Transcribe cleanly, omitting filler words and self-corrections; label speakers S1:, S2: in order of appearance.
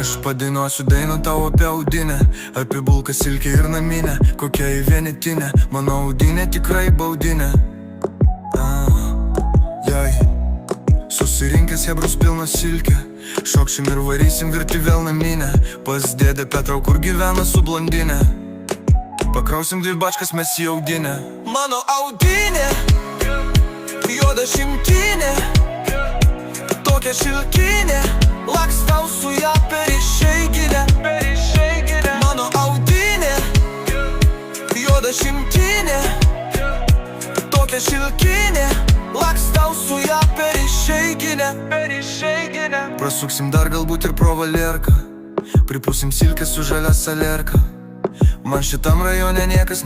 S1: Aš padainuosiu dainą tau apie audinę, apie bulką, silkę ir naminę. Kokia į vienetinę, mano audinė tikrai baudinė. Susirinkęs hebrus pilna silkė, šokšim ir varysim virti vėl naminę. Pas dėdę Petrą, kur gyvena su blondinė. Pakrausim 2 bačkas mes į audinę. Mano audinė, juoda šimtinė, tokia šilkinė, lakstau su ją per išeiginę. Mano audinė, juoda šimtinė, tokia šilkinė, lakstau su ją per išeiginę. Prasuksim dar galbūt ir pro Valerką, pripūsim silkę su žalia salerka. Man šitam rajone niekas